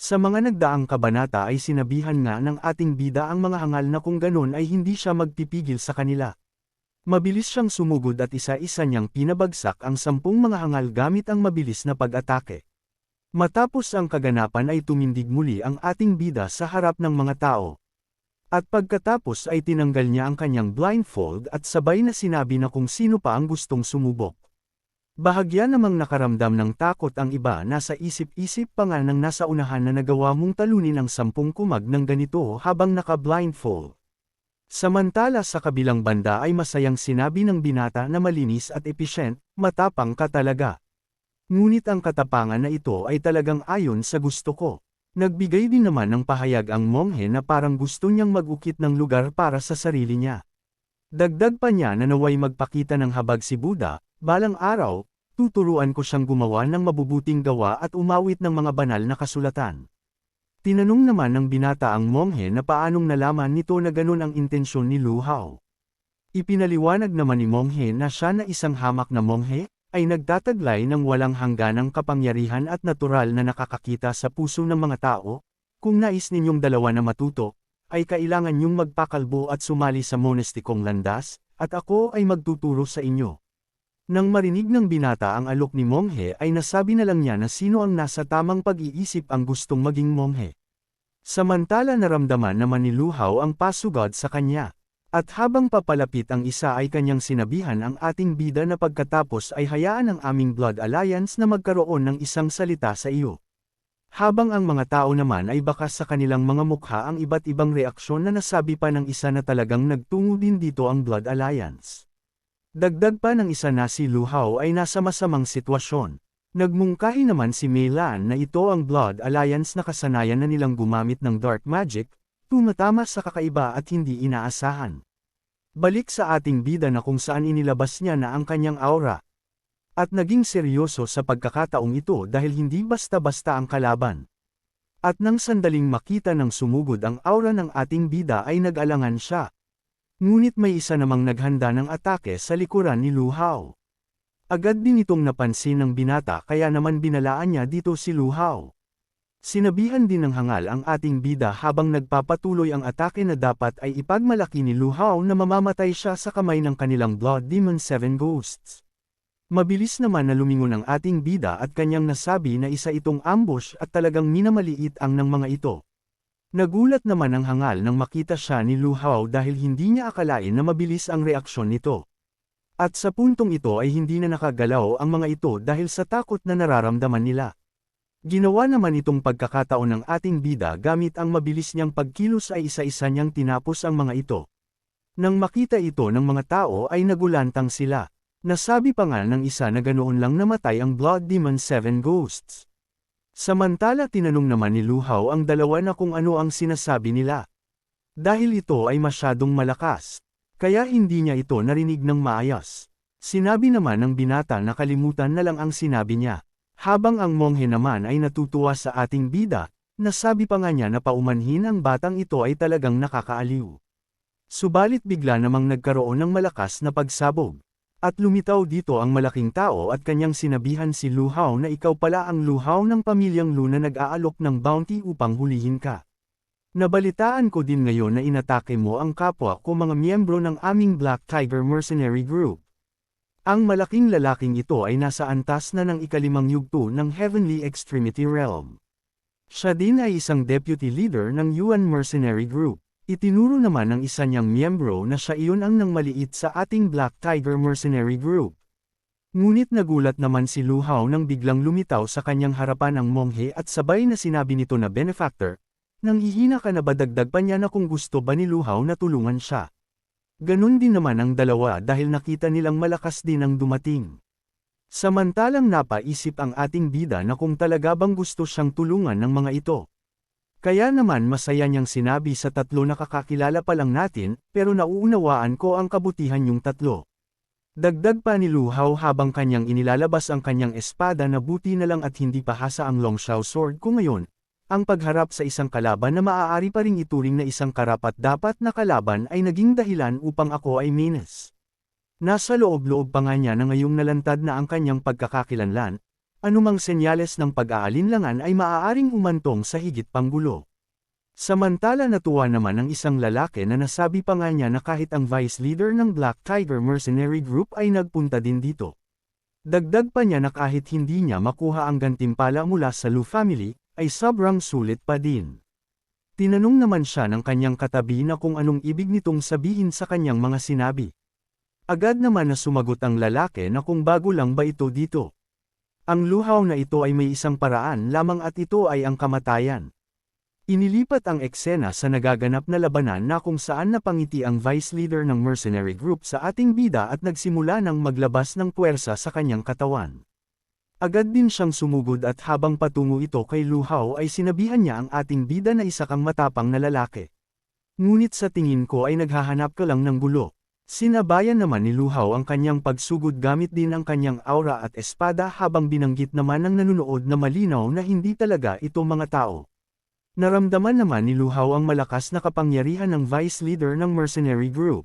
Sa mga nagdaang kabanata ay sinabihan nga ng ating bida ang mga hangal na kung ganon ay hindi siya magpipigil sa kanila. Mabilis siyang sumugod at isa-isa niyang pinabagsak ang 10 mga hangal gamit ang mabilis na pag-atake. Matapos ang kaganapan ay tumindig muli ang ating bida sa harap ng mga tao. At pagkatapos ay tinanggal niya ang kanyang blindfold at sabay na sinabi na kung sino pa ang gustong sumubok. Bahagya namang nakaramdam ng takot ang iba, nasa isip-isip pa nga ng nasa unahan na nagawa mong talunin ang 10 kumag ng ganito habang naka-blindfold. Samantala sa kabilang banda ay masayang sinabi ng binata na malinis at efficient, matapang ka talaga. Ngunit ang katapangan na ito ay talagang ayon sa gusto ko. Nagbigay din naman ng pahayag ang monghe na parang gusto niyang mag-ukit ng lugar para sa sarili niya. Dagdag pa niya na naway magpakita ng habag si Buddha, balang araw, tuturuan ko siyang gumawa ng mabubuting gawa at umawit ng mga banal na kasulatan. Tinanong naman ng binata ang monghe na paanong nalaman nito na ganun ang intensyon ni Lu Hao. Ipinaliwanag naman ni monghe na siya na isang hamak na monghe, ay nagtataglay ng walang hangganang kapangyarihan at natural na nakakakita sa puso ng mga tao. Kung nais ninyong dalawa na matuto, ay kailangan niyong magpakalbo at sumali sa monastikong landas, at ako ay magtuturo sa inyo. Nang marinig ng binata ang alok ni monghe ay nasabi na lang niya na sino ang nasa tamang pag-iisip ang gustong maging monghe. Samantala naramdaman naman ni Lu Hao ang pasugod sa kanya. At habang papalapit ang isa ay kanyang sinabihan ang ating bida na pagkatapos ay hayaan ang aming Blood Alliance na magkaroon ng isang salita sa iyo. Habang ang mga tao naman ay bakas sa kanilang mga mukha ang iba't ibang reaksyon na nasabi pa ng isa na talagang nagtungo din dito ang Blood Alliance. Dagdag pa ng isa na si Lu Hao ay nasa masamang sitwasyon. Nagmungkahi naman si Mei Lan na ito ang Blood Alliance na kasanayan na nilang gumamit ng dark magic, tumatama sa kakaiba at hindi inaasahan. Balik sa ating bida na kung saan inilabas niya na ang kanyang aura. At naging seryoso sa pagkakataong ito dahil hindi basta-basta ang kalaban. At nang sandaling makita ng sumugod ang aura ng ating bida ay nag-alangan siya. Ngunit may isa namang naghanda ng atake sa likuran ni Lu Hao. Agad din itong napansin ng binata kaya naman binalaan niya dito si Lu Hao. Sinabihan din ng hangal ang ating bida habang nagpapatuloy ang atake na dapat ay ipagmalaki ni Lu Hao na mamamatay siya sa kamay ng kanilang Blood Demon 7 Ghosts. Mabilis naman na lumingon ang ating bida at kanyang nasabi na isa itong ambush at talagang minamaliit ang ng mga ito. Nagulat naman ang hangal nang makita siya ni Lu Hao dahil hindi niya akalain na mabilis ang reaksyon nito. At sa puntong ito ay hindi na nakagalaw ang mga ito dahil sa takot na nararamdaman nila. Ginawa naman itong pagkakataon ng ating bida gamit ang mabilis niyang pagkilos ay isa-isa niyang tinapos ang mga ito. Nang makita ito ng mga tao ay nagulantang sila. Nasabi pa nga ng isa na ganoon lang namatay ang Blood Demon 7 Ghosts. Samantala tinanong naman ni Lu Hao ang dalawa na kung ano ang sinasabi nila. Dahil ito ay masyadong malakas, kaya hindi niya ito narinig ng maayos. Sinabi naman ng binata na kalimutan na lang ang sinabi niya. Habang ang monghe naman ay natutuwa sa ating bida, nasabi pa nga niya na paumanhin ang batang ito ay talagang nakakaaliw. Subalit bigla namang nagkaroon ng malakas na pagsabog. At lumitaw dito ang malaking tao at kanyang sinabihan si Lu Hao na ikaw pala ang Lu Hao ng pamilyang Lu na nag-aalok ng bounty upang hulihin ka. Nabalitaan ko din ngayon na inatake mo ang kapwa ko mga miyembro ng aming Black Tiger Mercenary Group. Ang malaking lalaking ito ay nasa antas na ng ikalimang yugto ng Heavenly Extremity Realm. Siya din ay isang deputy leader ng Yuan Mercenary Group. Itinuro naman ng isa niyang miyembro na siya iyon ang nang maliit sa ating Black Tiger Mercenary Group. Ngunit nagulat naman si Lu Hao nang biglang lumitaw sa kanyang harapan ang monghe at sabay na sinabi nito na benefactor, nang hihina ka na ba dagdag pa niya na kung gusto ba ni Lu Hao na tulungan siya. Ganon din naman ang dalawa dahil nakita nilang malakas din ang dumating. Samantalang napaisip ang ating bida na kung talaga bang gusto siyang tulungan ng mga ito. Kaya naman masaya niyang sinabi sa tatlo na kakakilala pa lang natin, pero nauunawaan ko ang kabutihan yung tatlo. Dagdag pa ni Lu Hao habang kanyang inilalabas ang kanyang espada na buti na lang at hindi pa hasa ang Longshao sword ko ngayon. Ang pagharap sa isang kalaban na maaari pa ring ituring na isang karapat-dapat na kalaban ay naging dahilan upang ako ay minus. Nasa loob-loob pa nga niya na ngayong nalantad na ang kanyang pagkakakilanlan, Anumang senyales ng pag-aalinlangan ay maaaring umantong sa higit pang gulo. Samantala natuwa naman ang isang lalaki na nasabi pa nga niya na kahit ang vice leader ng Black Tiger Mercenary Group ay nagpunta din dito. Dagdag pa niya na kahit hindi niya makuha ang gantimpala mula sa Lu family, ay sobrang sulit pa din. Tinanong naman siya ng kanyang katabi na kung anong ibig nitong sabihin sa kanyang mga sinabi. Agad naman na sumagot ang lalaki na kung bago lang ba ito dito. Ang luhaw na ito ay may isang paraan lamang at ito ay ang kamatayan. Inilipat ang eksena sa nagaganap na labanan na kung saan napangiti ang vice leader ng mercenary group sa ating bida at nagsimula ng maglabas ng puwersa sa kanyang katawan. Agad din siyang sumugod at habang patungo ito kay Luhaw ay sinabihan niya ang ating bida na isa kang matapang na lalaki. Ngunit sa tingin ko ay naghahanap ka lang ng gulo. Sinabayan naman ni Luhaw ang kanyang pagsugod gamit din ang kanyang aura at espada habang binanggit naman ng nanunood na malinaw na hindi talaga ito mga tao. Naramdaman naman ni Luhaw ang malakas na kapangyarihan ng vice leader ng mercenary group.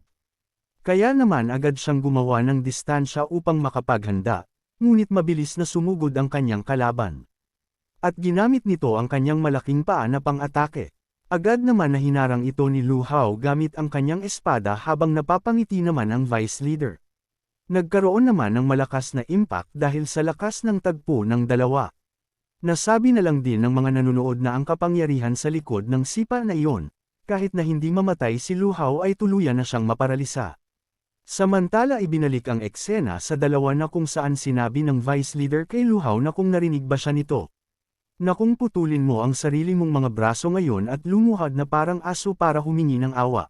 Kaya naman agad siyang gumawa ng distansya upang makapaghanda, ngunit mabilis na sumugod ang kanyang kalaban. At ginamit nito ang kanyang malaking paa na pang-atake. Agad naman na hinarang ito ni Luhaw gamit ang kanyang espada habang napapangiti naman ang vice leader. Nagkaroon naman ng malakas na impact dahil sa lakas ng tagpo ng dalawa. Nasabi na lang din ng mga nanonood na ang kapangyarihan sa likod ng sipa na iyon, kahit na hindi mamatay si Luhaw ay tuluyan na siyang maparalisa. Samantala ibinalik ang eksena sa dalawa na kung saan sinabi ng vice leader kay Luhaw na kung narinig ba siya nito. Na kung putulin mo ang sarili mong mga braso ngayon at lumuhad na parang aso para humingi ng awa.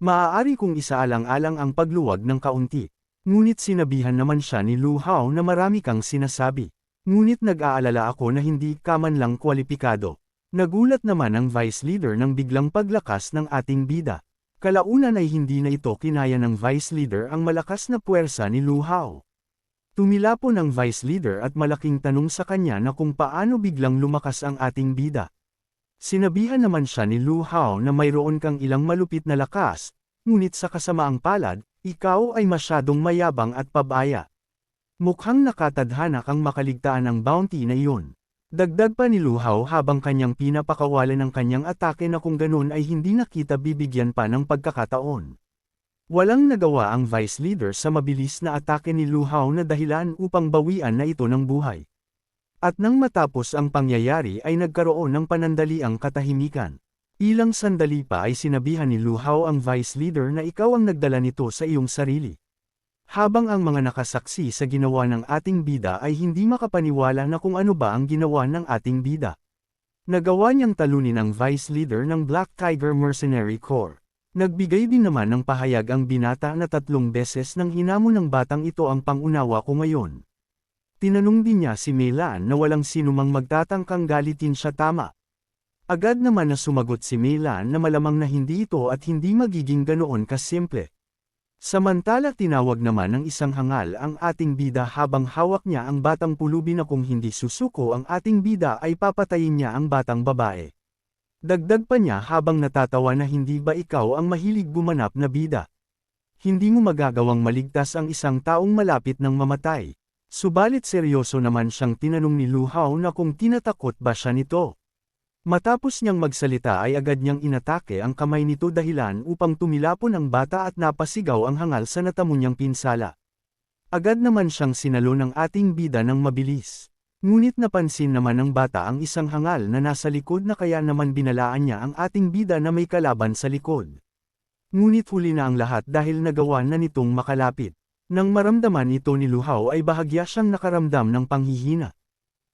Maaari kong isaalang-alang ang pagluwag ng kaunti. Ngunit sinabihan naman siya ni Luhaw na marami kang sinasabi. Ngunit nag-aalala ako na hindi ka man lang kwalipikado. Nagulat naman ang vice leader ng biglang paglakas ng ating bida. Kalaunan ay hindi na ito kinaya ng vice leader ang malakas na puwersa ni Luhaw. Tumilapon ang vice leader at malaking tanong sa kanya na kung paano biglang lumakas ang ating bida. Sinabihan naman siya ni Luhaw na mayroon kang ilang malupit na lakas, ngunit sa kasamaang palad, ikaw ay masyadong mayabang at pabaya. Mukhang nakatadhana kang makaligtaan ang bounty na iyon. Dagdag pa ni Luhaw habang kanyang pinapakawalan ng kanyang atake na kung ganun ay hindi nakita bibigyan pa ng pagkakataon. Walang nagawa ang vice leader sa mabilis na atake ni Luhaw na dahilan upang bawian na ito ng buhay. At nang matapos ang pangyayari ay nagkaroon ng panandaliang katahimikan. Ilang sandali pa ay sinabihan ni Luhaw ang vice leader na ikaw ang nagdala nito sa iyong sarili. Habang ang mga nakasaksi sa ginawa ng ating bida ay hindi makapaniwala na kung ano ba ang ginawa ng ating bida. Nagawa niyang talunin ang vice leader ng Black Tiger Mercenary Corps. Nagbigay din naman ng pahayag ang binata na 3 beses nang hinamon ng batang ito ang pangunawa ko ngayon. Tinanong din niya si Meilan na walang sinumang magtatangkang galitin siya tama. Agad naman na sumagot si Meilan na malamang na hindi ito at hindi magiging ganoon kasimple. Samantala tinawag naman ng isang hangal ang ating bida habang hawak niya ang batang pulubi na kung hindi susuko ang ating bida ay papatayin niya ang batang babae. Dagdag pa niya habang natatawa na hindi ba ikaw ang mahilig gumanap na bida. Hindi mo magagawang maligtas ang isang taong malapit ng mamatay. Subalit seryoso naman siyang tinanong ni Luhaw na kung tinatakot ba siya nito. Matapos niyang magsalita ay agad niyang inatake ang kamay nito dahilan upang tumilapon ang bata at napasigaw ang hangal sa natamo niyang pinsala. Agad naman siyang sinalo ng ating bida ng mabilis. Ngunit napansin naman ng bata ang isang hangal na nasa likod na kaya naman binalaan niya ang ating bida na may kalaban sa likod. Ngunit huli na ang lahat dahil nagawa na nitong makalapit. Nang maramdaman ito ni Luhaw ay bahagya siyang nakaramdam ng panghihina.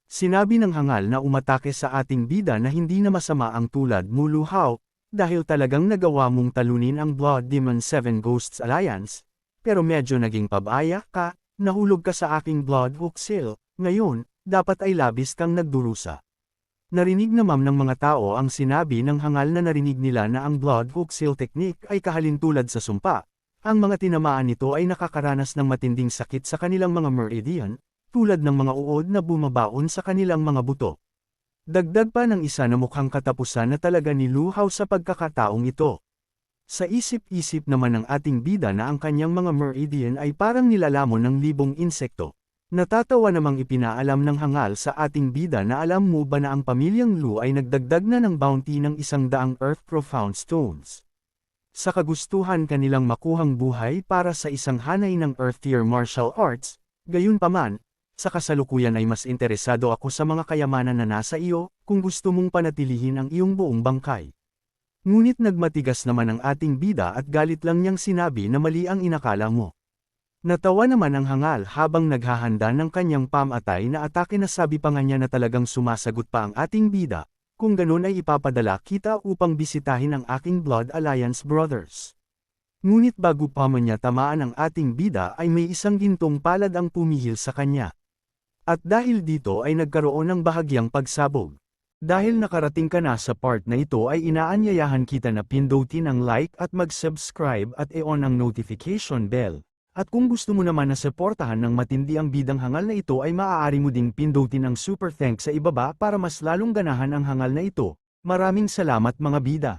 Sinabi ng hangal na umatake sa ating bida na hindi na masama ang tulad mo Luhaw, dahil talagang nagawa mong talunin ang Blood Demon 7 Ghosts Alliance, pero medyo naging pabaya ka, nahulog ka sa aking Blood Hook Seal, ngayon, dapat ay labis kang nagdurusa. Narinig naman ng mga tao ang sinabi ng hangal na narinig nila na ang Blood Hook Seal technique ay kahalintulad sa sumpa. Ang mga tinamaan nito ay nakakaranas ng matinding sakit sa kanilang mga meridian, tulad ng mga uod na bumabaon sa kanilang mga buto. Dagdag pa ng isa na mukhang katapusan na talaga ni Luhaw sa pagkakataong ito. Sa isip-isip naman ng ating bida na ang kanyang mga meridian ay parang nilalamon ng libong insekto. Natatawa namang ipinaalam ng hangal sa ating bida na alam mo ba na ang pamilyang Lu ay nagdagdag na ng bounty ng 100 Earth Profound Stones. Sa kagustuhan kanilang makuhang buhay para sa isang hanay ng Earth Tier Martial Arts, gayunpaman, sa kasalukuyan ay mas interesado ako sa mga kayamanan na nasa iyo, kung gusto mong panatilihin ang iyong buong bangkay. Ngunit nagmatigas naman ang ating bida at galit lang niyang sinabi na mali ang inakala mo. Natawa naman ang hangal habang naghahanda ng kanyang pamatay na atake na sabi pa nga niya na talagang sumasagot pa ang ating bida, kung ganun ay ipapadala kita upang bisitahin ang aking Blood Alliance brothers. Ngunit bago pa man niya tamaan ang ating bida ay may isang gintong palad ang pumihil sa kanya. At dahil dito ay nagkaroon ng bahagyang pagsabog. Dahil nakarating ka na sa part na ito ay inaanyayahan kita na pindutin ang like at mag-subscribe at i-on ang notification bell. At kung gusto mo naman na suportahan ng matindi ang bidang hangal na ito ay maaari mo ding pindutin ang super thanks sa ibaba para mas lalong ganahan ang hangal na ito. Maraming salamat mga bida.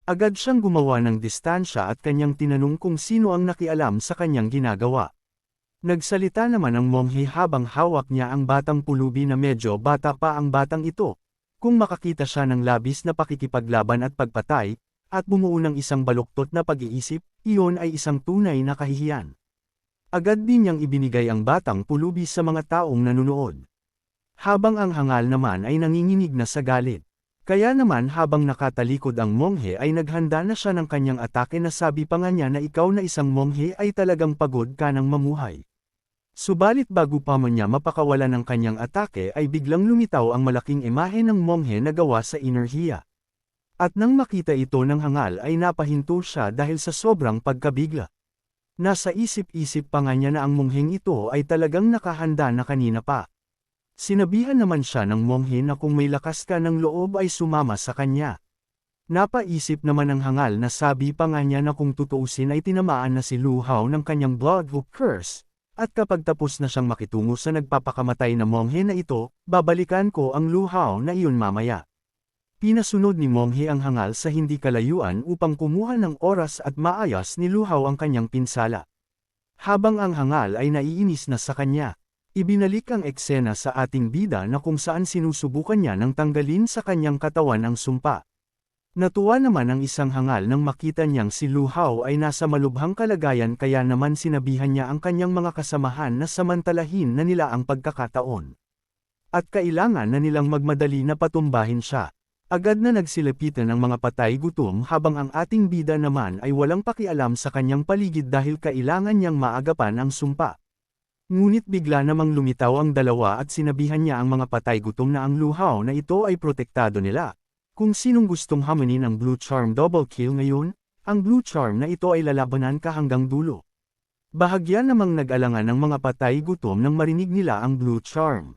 Agad siyang gumawa ng distansya at kanyang tinanong kung sino ang nakialam sa kanyang ginagawa. Nagsalita naman ang monghe habang hawak niya ang batang pulubi na medyo bata pa ang batang ito. Kung makakita siya ng labis na pakikipaglaban at pagpatay, at bumuo ng isang baluktot na pag-iisip, iyon ay isang tunay na kahihiyan. Agad din niyang ibinigay ang batang pulubi sa mga taong nanunood. Habang ang hangal naman ay nanginginig na sa galit. Kaya naman habang nakatalikod ang monghe ay naghanda na siya ng kanyang atake na sabi pa nga niya na ikaw na isang monghe ay talagang pagod ka ng mamuhay. Subalit bago pa man niya mapakawala ng kanyang atake ay biglang lumitaw ang malaking imahe ng monghe na gawa sa enerhiya. At nang makita ito ng hangal ay napahinto siya dahil sa sobrang pagkabigla. Nasa isip-isip pa nga niya na ang mongheng ito ay talagang nakahanda na kanina pa. Sinabihan naman siya ng monghe na kung may lakas ka ng loob ay sumama sa kanya. Napaisip naman ang hangal na sabi pa nga niya na kung tutuusin ay tinamaan na si Lu Hao ng kanyang Bloodhook Curse. At kapag tapos na siyang makitungo sa nagpapakamatay na monghe na ito, babalikan ko ang Lu Hao na iyon mamaya. Pinasunod ni monghe ang hangal sa hindi kalayuan upang kumuha ng oras at maayos ni Lu Hao ang kanyang pinsala. Habang ang hangal ay naiinis na sa kanya, ibinalik ang eksena sa ating bida na kung saan sinusubukan niya nang tanggalin sa kanyang katawan ang sumpa. Natuwa naman ang isang hangal nang makita niyang si Lu Hao ay nasa malubhang kalagayan kaya naman sinabihan niya ang kanyang mga kasamahan na samantalahin na nila ang pagkakataon. At kailangan na nilang magmadali na patumbahin siya. Agad na nagsilapitan ang mga patay gutom habang ang ating bida naman ay walang pakialam sa kanyang paligid dahil kailangan niyang maagapan ang sumpa. Ngunit bigla namang lumitaw ang dalawa at sinabihan niya ang mga patay gutom na ang Lu Hao na ito ay protektado nila. Kung sinong gustong hamunin ang Blue Charm double kill ngayon, ang Blue Charm na ito ay lalabanan ka hanggang dulo. Bahagya namang nag-alangan ng mga patay gutom nang marinig nila ang Blue Charm.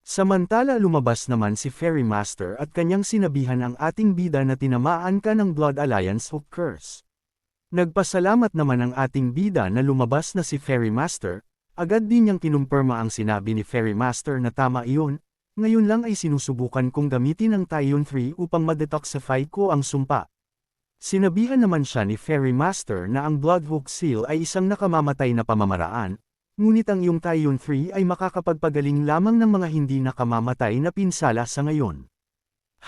Samantala lumabas naman si Fairy Master at kanyang sinabihan ang ating bida na tinamaan ka ng Blood Alliance Hook Curse. Nagpasalamat naman ang ating bida na lumabas na si Fairy Master, agad din niyang kinumpirma ang sinabi ni Fairy Master na tama iyon, ngayon lang ay sinusubukan kong gamitin ang Taiyon 3 upang ma-detoxify ko ang sumpa. Sinabihan naman siya ni Fairy Master na ang Bloodhook Seal ay isang nakamamatay na pamamaraan, ngunit ang iyong Taiyon 3 ay makakapagpagaling lamang ng mga hindi nakamamatay na pinsala sa ngayon.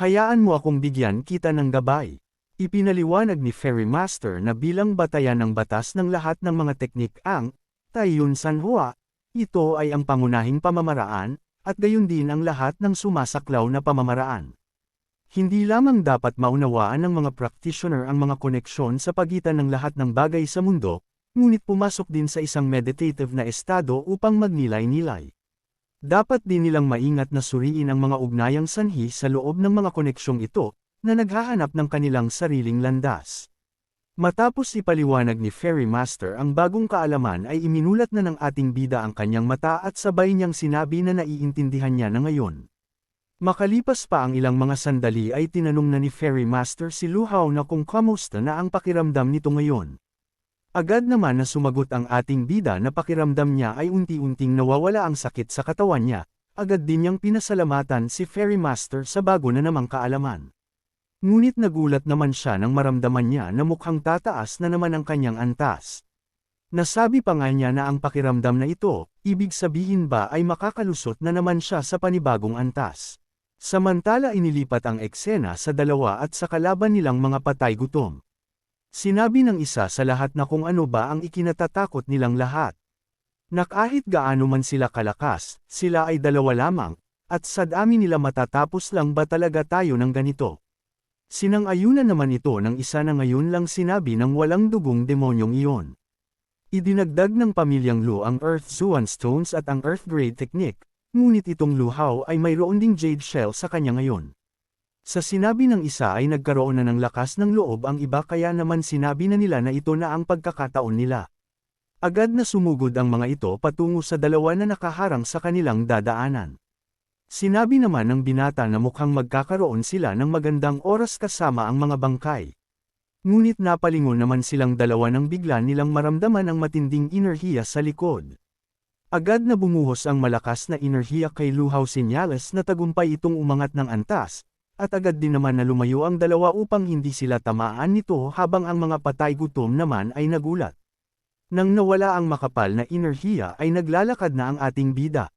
Hayaan mo akong bigyan kita ng gabay. Ipinaliwanag ni Fairy Master na bilang batayan ng batas ng lahat ng mga teknik ang Taiyon Sanhua, ito ay ang pangunahing pamamaraan, at gayon din ang lahat ng sumasaklaw na pamamaraan. Hindi lamang dapat maunawaan ng mga practitioner ang mga koneksyon sa pagitan ng lahat ng bagay sa mundo, ngunit pumasok din sa isang meditative na estado upang magnilay-nilay. Dapat din nilang maingat na suriin ang mga ugnayang sanhi sa loob ng mga koneksyong ito, na naghahanap ng kanilang sariling landas. Matapos ipaliwanag ni Fairy Master ang bagong kaalaman ay iminulat na ng ating bida ang kanyang mata at sabay niyang sinabi na naiintindihan niya na ngayon. Makalipas pa ang ilang mga sandali ay tinanong na ni Fairy Master si Lu Hao na kung kamusta na ang pakiramdam nito ngayon. Agad naman na sumagot ang ating bida na pakiramdam niya ay unti-unting nawawala ang sakit sa katawan niya, agad din niyang pinasalamatan si Fairy Master sa bago na namang kaalaman. Ngunit nagulat naman siya nang maramdaman niya na mukhang tataas na naman ang kanyang antas. Nasabi pa nga niya na ang pakiramdam na ito, ibig sabihin ba ay makakalusot na naman siya sa panibagong antas. Samantala inilipat ang eksena sa dalawa at sa kalaban nilang mga patay gutom. Sinabi ng isa sa lahat na kung ano ba ang ikinatatakot nilang lahat. Na kahit gaano man sila kalakas, sila ay dalawa lamang, at sa dami nila matatapos lang ba talaga tayo ng ganito. Sinang-ayunan naman ito ng isa na ngayon lang sinabi ng walang dugong demonyong iyon. Idinagdag ng pamilyang Lu ang Earth Zuan Stones at ang Earth Grade Technique, ngunit itong luhaw ay mayroon ding jade shell sa kanya ngayon. Sa sinabi ng isa ay nagkaroon na ng lakas ng loob ang iba kaya naman sinabi na nila na ito na ang pagkakataon nila. Agad na sumugod ang mga ito patungo sa dalawa na nakaharang sa kanilang dadaanan. Sinabi naman ng binata na mukhang magkakaroon sila ng magandang oras kasama ang mga bangkay. Ngunit napalingon naman silang dalawa nang bigla nilang maramdaman ang matinding enerhiya sa likod. Agad na bumuhos ang malakas na enerhiya kay Luhaw Senyales na tagumpay itong umangat ng antas, at agad din naman na lumayo ang dalawa upang hindi sila tamaan nito habang ang mga patay gutom naman ay nagulat. Nang nawala ang makapal na enerhiya ay naglalakad na ang ating bida.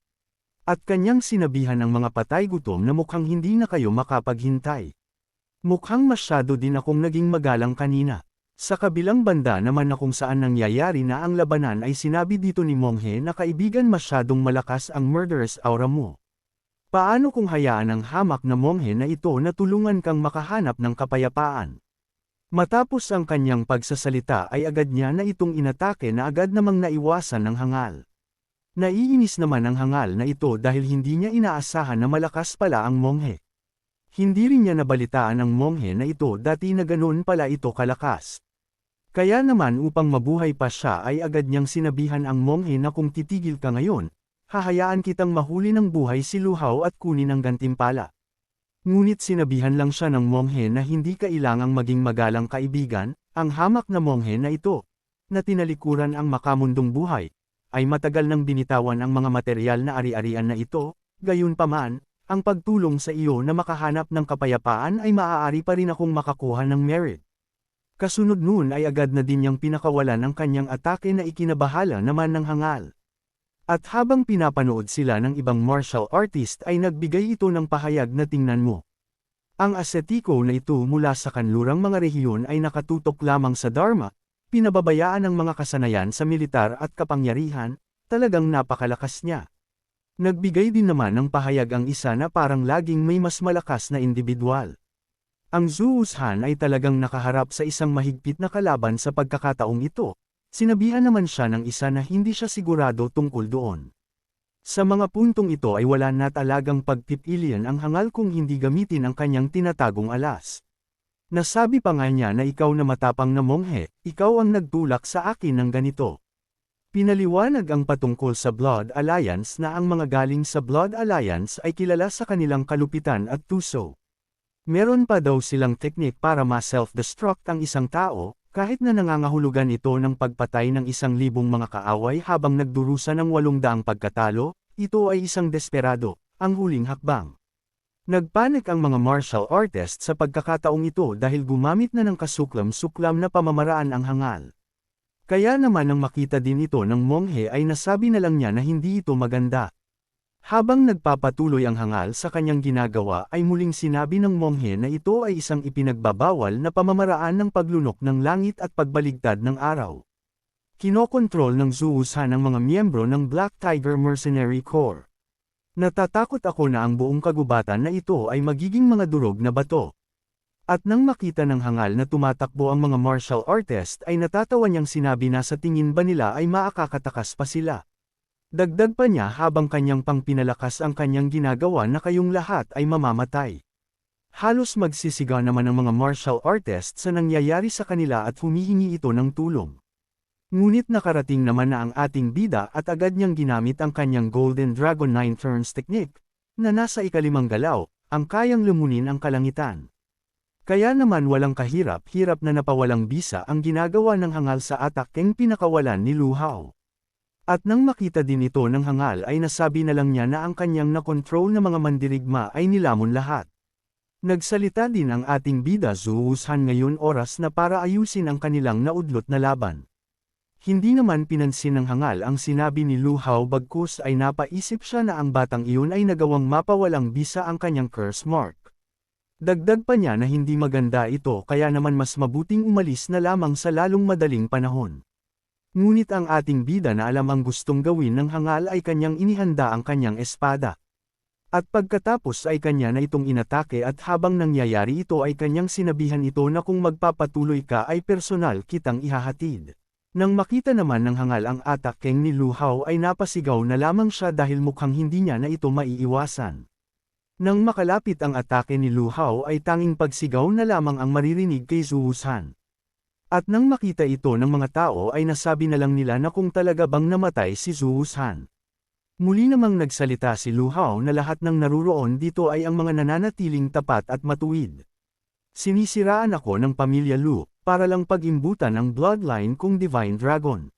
At kanyang sinabihan ang mga patay gutom na mukhang hindi na kayo makapaghintay. Mukhang masyado din akong naging magalang kanina. Sa kabilang banda naman na kung saan nangyayari na ang labanan ay sinabi dito ni Monghe na kaibigan masyadong malakas ang murderous aura mo. Paano kung hayaan ang hamak na Monghe na ito na tulungan kang makahanap ng kapayapaan? Matapos ang kanyang pagsasalita ay agad niya na itong inatake na agad namang naiwasan ng hangal. Naiinis naman ang hangal na ito dahil hindi niya inaasahan na malakas pala ang Monghe. Hindi rin niya nabalitaan ang Monghe na ito dati na ganun pala ito kalakas. Kaya naman upang mabuhay pa siya ay agad niyang sinabihan ang Monghe na kung titigil ka ngayon, hahayaan kitang mahuli ng buhay si Luhaw at kunin ang gantimpala. Ngunit sinabihan lang siya ng Monghe na hindi kailangang maging magalang kaibigan, ang hamak na Monghe na ito, na tinalikuran ang makamundong buhay, ay matagal nang binitawan ang mga materyal na ari-arian na ito, gayunpaman, ang pagtulong sa iyo na makahanap ng kapayapaan ay maaari pa rin akong makakuha ng merit. Kasunod nun ay agad na din niyang pinakawalan ang kanyang atake na ikinabahala naman ng hangal. At habang pinapanood sila ng ibang martial artist ay nagbigay ito ng pahayag na tingnan mo. Ang asetiko na ito mula sa kanlurang mga rehiyon ay nakatutok lamang sa Dharma, pinababayaan ang mga kasanayan sa militar at kapangyarihan, talagang napakalakas niya. Nagbigay din naman ng pahayag ang isa na parang laging may mas malakas na individual. Ang Zuushan ay talagang nakaharap sa isang mahigpit na kalaban sa pagkakataong ito. Sinabihan naman siya ng isa na hindi siya sigurado tungkol doon. Sa mga puntong ito ay wala na talagang pagpipilian ang hangal kung hindi gamitin ang kanyang tinatagong alas. Nasabi pa nga niya na ikaw na matapang na Monghe, ikaw ang nagtulak sa akin ng ganito. Pinaliwanag ang patungkol sa Blood Alliance na ang mga galing sa Blood Alliance ay kilala sa kanilang kalupitan at tuso. Meron pa daw silang teknik para ma-self-destruct ang isang tao, kahit na nangangahulugan ito ng pagpatay ng 1,000 mga kaaway habang nagdurusa ng 800 pagkatalo, ito ay isang desperado, ang huling hakbang. Nagpanik ang mga martial artists sa pagkakataong ito dahil gumamit na ng kasuklam-suklam na pamamaraan ang hangal. Kaya naman nang makita din ito ng Monghe ay nasabi na lang niya na hindi ito maganda. Habang nagpapatuloy ang hangal sa kanyang ginagawa ay muling sinabi ng Monghe na ito ay isang ipinagbabawal na pamamaraan ng paglunok ng langit at pagbaligtad ng araw. Kinokontrol ng Zuushan ang mga miyembro ng Black Tiger Mercenary Corps. Natatakot ako na ang buong kagubatan na ito ay magiging mga durog na bato. At nang makita ng hangal na tumatakbo ang mga martial artist ay natatawa niyang sinabi na sa tingin ba nila ay maakakatakas pa sila. Dagdag pa niya habang kanyang pangpinalakas ang kanyang ginagawa na kayong lahat ay mamamatay. Halos magsisiga naman ang mga martial artists sa nangyayari sa kanila at humihingi ito ng tulong. Ngunit nakarating naman na ang ating bida at agad niyang ginamit ang kanyang Golden Dragon 9 turns technique, na nasa ikalimang galaw, ang kayang lumunin ang kalangitan. Kaya naman walang kahirap-hirap na napawalang bisa ang ginagawa ng hangal sa atakeng pinakawalan ni Luhaw. At nang makita din ito ng hangal ay nasabi na lang niya na ang kanyang na-control na mga mandirigma ay nilamon lahat. Nagsalita din ang ating bida Zuushan ngayon oras na para ayusin ang kanilang naudlot na laban. Hindi naman pinansin ng hangal ang sinabi ni Lu Hao bagkus ay napaisip siya na ang batang iyon ay nagawang mapawalang bisa ang kanyang curse mark. Dagdag pa niya na hindi maganda ito kaya naman mas mabuting umalis na lamang sa lalong madaling panahon. Ngunit ang ating bida na alam ang gustong gawin ng hangal ay kanyang inihanda ang kanyang espada. At pagkatapos ay kanya na itong inatake at habang nangyayari ito ay kanyang sinabihan ito na kung magpapatuloy ka ay personal kitang ihahatid. Nang makita naman ng hangal ang atake ni Lu Hao ay napasigaw na lamang siya dahil mukhang hindi niya na ito maiiwasan. Nang makalapit ang atake ni Lu Hao ay tanging pagsigaw na lamang ang maririnig kay Zhu Hushan. At nang makita ito ng mga tao ay nasabi na lang nila na kung talaga bang namatay si Zhu Hushan. Muli namang nagsalita si Lu Hao na lahat ng naruroon dito ay ang mga nananatiling tapat at matuwid. Sinisiraan ako ng pamilya Lu, para lang pag-imbutan ang bloodline kong Divine Dragon.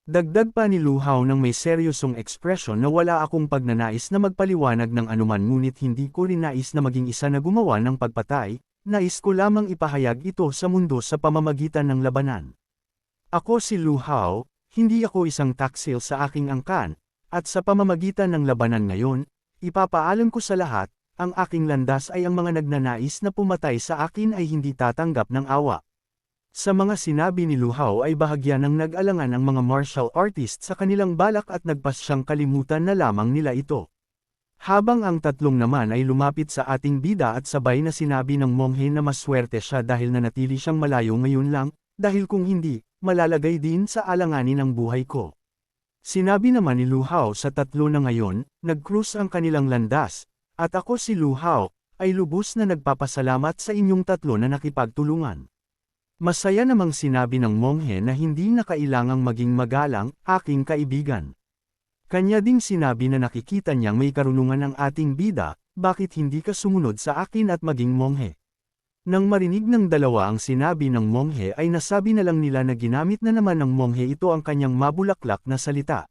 Dagdag pa ni Lu Hao ng may seryosong ekspresyon na wala akong pagnanais na magpaliwanag ng anuman ngunit hindi ko rin nais na maging isa na gumawa ng pagpatay, nais ko lamang ipahayag ito sa mundo sa pamamagitan ng labanan. Ako si Lu Hao, hindi ako isang taksil sa aking angkan, at sa pamamagitan ng labanan ngayon, ipapaalam ko sa lahat, ang aking landas ay ang mga nagnanais na pumatay sa akin ay hindi tatanggap ng awa. Sa mga sinabi ni Lu Hao ay bahagya ng nag-alangan ang mga martial artists sa kanilang balak at nagpasyang kalimutan na lamang nila ito. Habang ang tatlong naman ay lumapit sa ating bida at sabay na sinabi ng monghe na maswerte siya dahil nanatili siyang malayo ngayon lang, dahil kung hindi, malalagay din sa alanganin ang buhay ko. Sinabi naman ni Lu Hao sa tatlo na ngayon, nag-cruise ang kanilang landas, at ako si Lu Hao, ay lubos na nagpapasalamat sa inyong tatlo na nakipagtulungan. Masaya namang sinabi ng monghe na hindi na kailangang maging magalang, aking kaibigan. Kanya ding sinabi na nakikita niyang may karunungan ang ating bida, bakit hindi ka sumunod sa akin at maging monghe? Nang marinig ng dalawa ang sinabi ng monghe ay nasabi na lang nila na ginamit na naman ng monghe ito ang kanyang mabulaklak na salita.